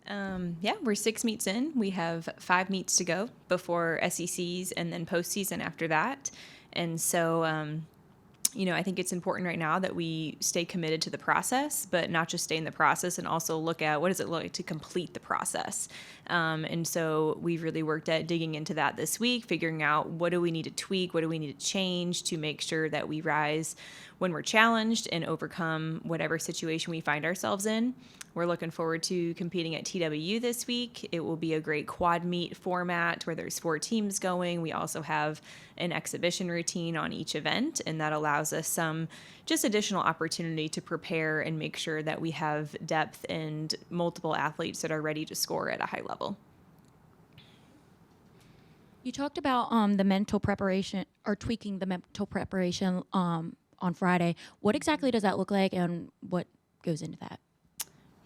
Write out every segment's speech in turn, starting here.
Yeah, we're 6 meets in. We have 5 meets to go before SECs and then postseason after that. And so, I think it's important right now that we stay committed to the process, but not just stay in the process, and also look at what does it look like to complete the process. And so we've really worked at digging into that this week, figuring out what do we need to tweak, what do we need to change to make sure that we rise when we're challenged and overcome whatever situation we find ourselves in. We're looking forward to competing at TWU this week. It will be a great quad meet format where there's 4 teams going. We also have an exhibition routine on each event, and that allows us some just additional opportunity to prepare and make sure that we have depth and multiple athletes that are ready to score at a high level. You talked about the mental preparation or tweaking the mental preparation on Friday. What exactly does that look like, and what goes into that?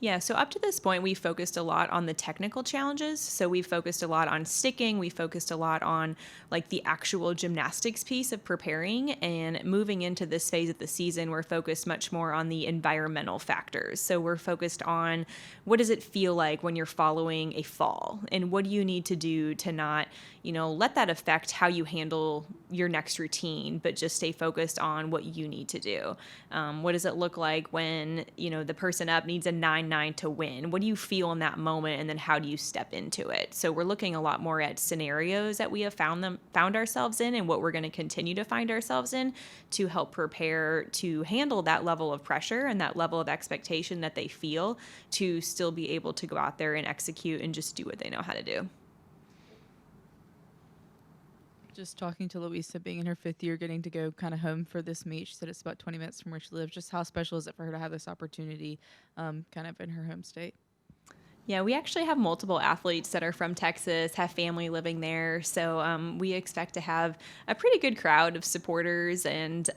Yeah, so up to this point, we focused a lot on the technical challenges. So we focused a lot on sticking. We focused a lot on like the actual gymnastics piece of preparing. And moving into this phase of the season, we're focused much more on the environmental factors. So we're focused on what does it feel like when you're following a fall, and what do you need to do to not, let that affect how you handle your next routine, but just stay focused on what you need to do. What does it look like when, the person up needs a 9-9 to win? What do you feel in that moment? And then how do you step into it? So we're looking a lot more at scenarios that we have found ourselves in, and what we're going to continue to find ourselves in to help prepare to handle that level of pressure and that level of expectation that they feel, to still be able to go out there and execute and just do what they know how to do. Just talking to Louisa, being in her 5th year, getting to go kind of home for this meet. She said it's about 20 minutes from where she lives. Just how special is it for her to have this opportunity kind of in her home state? Yeah, we actually have multiple athletes that are from Texas, have family living there. So we expect to have a pretty good crowd of supporters, and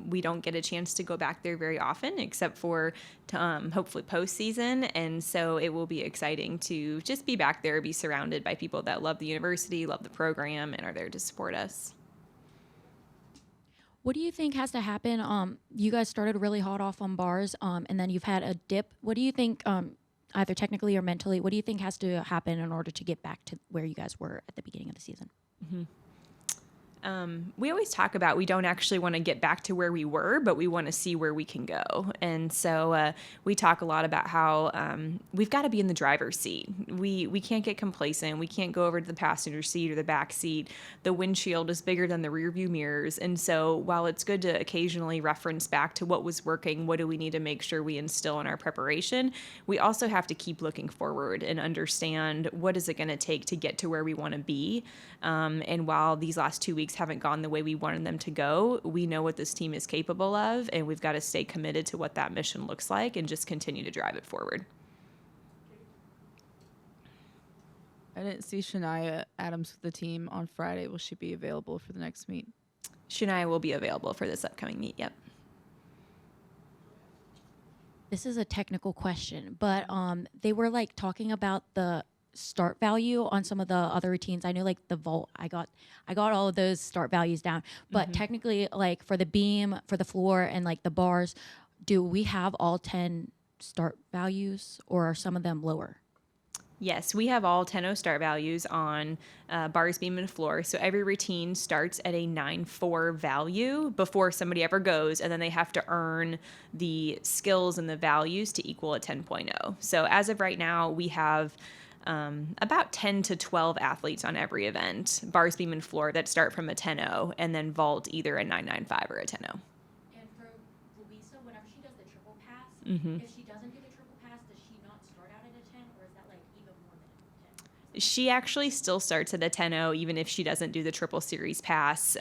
we don't get a chance to go back there very often, except for hopefully postseason. And so it will be exciting to just be back there, be surrounded by people that love the university, love the program, and are there to support us. What do you think has to happen? You guys started really hot off on bars, and then you've had a dip. What do you think, either technically or mentally, what do you think has to happen in order to get back to where you guys were at the beginning of the season? Mm-hmm. We always talk about we don't actually want to get back to where we were, but we want to see where we can go. And so we talk a lot about how we've got to be in the driver's seat. We can't get complacent. We can't go over to the passenger seat or the back seat. The windshield is bigger than the rear view mirrors. And so while it's good to occasionally reference back to what was working, what do we need to make sure we instill in our preparation, we also have to keep looking forward and understand what is it going to take to get to where we want to be. And while these last 2 weeks haven't gone the way we wanted them to go, we know what this team is capable of, and we've got to stay committed to what that mission looks like and just continue to drive it forward. I didn't see Shania Adams with the team on Friday. Will she be available for the next meet? Shania will be available for this upcoming meet, yep. This is a technical question, but they were like talking about the start value on some of the other routines. I know like the vault, I got all of those start values down, but technically like for the beam, for the floor, and like the bars, do we have all 10 start values, or are some of them lower? Yes, we have all 10 start values on bars, beam, and floor. So every routine starts at a 9.4 value before somebody ever goes, and then they have to earn the skills and the values to equal a 10.0. So as of right now, we have about 10 to 12 athletes on every event, bars, beam, and floor, that start from a 10.0, and then vault either a 9.95 or a 10.0. And for Louisa, whenever she does the triple pass, if she doesn't do the triple pass, does she not start out at a 10, or is that like even more than 10? She actually still starts at a 10.0 even if she doesn't do the triple series pass.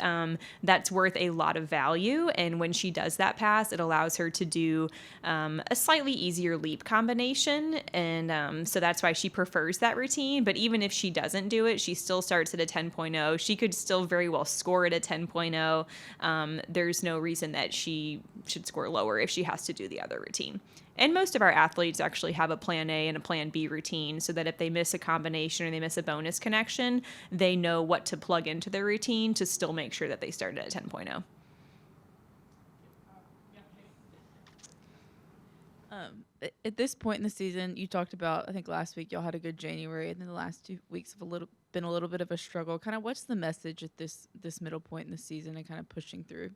That's worth a lot of value, and when she does that pass, it allows her to do a slightly easier leap combination, and so that's why she prefers that routine. But even if she doesn't do it, she still starts at a 10.0. She could still very well score at a 10.0. There's no reason that she should score lower if she has to do the other routine. And most of our athletes actually have a plan A and a plan B routine, so that if they miss a combination or they miss a bonus connection, they know what to plug into their routine to still make sure that they start at a 10.0. at this point in the season, you talked about, I think last week y'all had a good January, and then the last 2 weeks have been a little bit of a struggle. Kind of what's the message at this middle point in the season and kind of pushing through?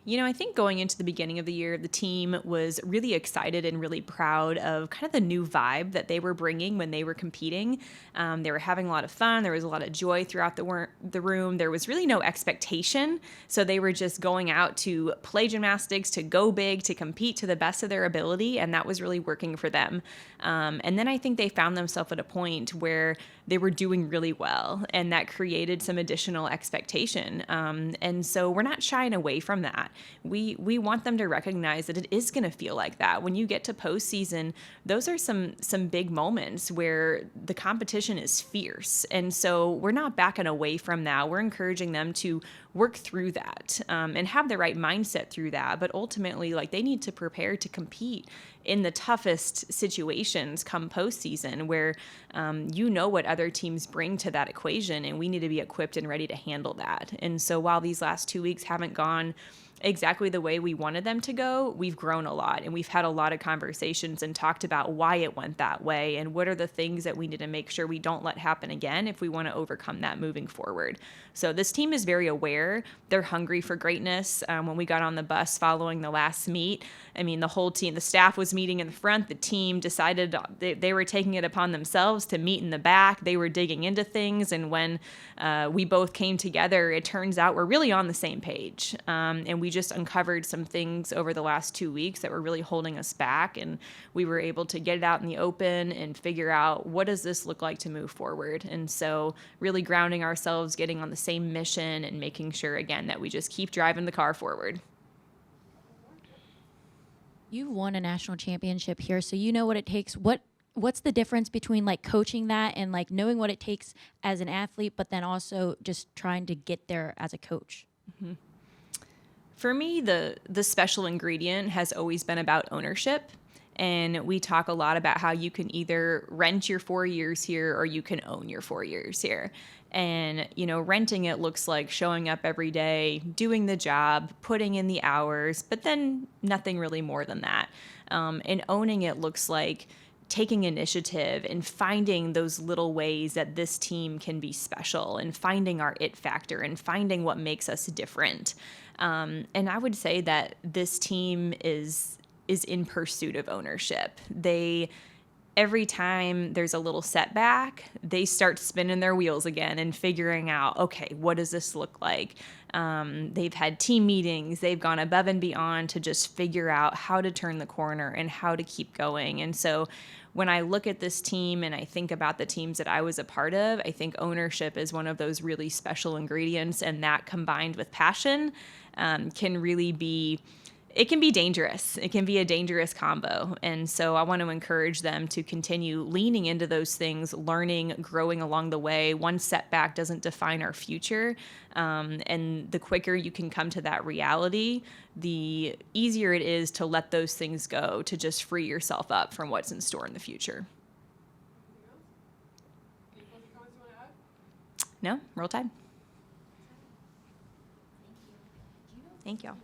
I think going into the beginning of the year, the team was really excited and really proud of kind of the new vibe that they were bringing when they were competing. They were having a lot of fun. There was a lot of joy throughout the room. There was really no expectation. So they were just going out to play gymnastics, to go big, to compete to the best of their ability. And that was really working for them. And then I think they found themselves at a point where they were doing really well, and that created some additional expectation. And so we're not shying away from that. We want them to recognize that it is going to feel like that. When you get to postseason, those are some big moments where the competition is fierce. And so we're not backing away from that. We're encouraging them to work through that and have the right mindset through that. But ultimately, like, they need to prepare to compete in the toughest situations come postseason, where what other teams bring to that equation, and we need to be equipped and ready to handle that. And so while these last 2 weeks haven't gone exactly the way we wanted them to go, we've grown a lot, and we've had a lot of conversations and talked about why it went that way and what are the things that we need to make sure we don't let happen again if we want to overcome that moving forward. So this team is very aware. They're hungry for greatness. When we got on the bus following the last meet, the whole team, the staff was meeting in the front. The team decided they were taking it upon themselves to meet in the back. They were digging into things. And when we both came together, it turns out we're really on the same page. And we just uncovered some things over the last 2 weeks that were really holding us back. And we were able to get it out in the open and figure out, what does this look like to move forward? And so really grounding ourselves, getting on the same mission, and making sure, again, that we just keep driving the car forward. You've won a national championship here, so you know what it takes. What's the difference between like coaching that and like knowing what it takes as an athlete, but then also just trying to get there as a coach? Mm-hmm. For me, the special ingredient has always been about ownership. And we talk a lot about how you can either rent your 4 years here or you can own your 4 years here. And, renting it looks like showing up every day, doing the job, putting in the hours, but then nothing really more than that. And owning it looks like taking initiative and finding those little ways that this team can be special, and finding our it factor and finding what makes us different. And I would say that this team is in pursuit of ownership. Every time there's a little setback, they start spinning their wheels again and figuring out, okay, what does this look like? They've had team meetings. They've gone above and beyond to just figure out how to turn the corner and how to keep going. And so when I look at this team and I think about the teams that I was a part of, I think ownership is one of those really special ingredients, and that combined with passion can really be dangerous. It can be a dangerous combo. And so I want to encourage them to continue leaning into those things, learning, growing along the way. One setback doesn't define our future. And the quicker you can come to that reality, the easier it is to let those things go, to just free yourself up from what's in store in the future. No? Roll Tide. Thank you.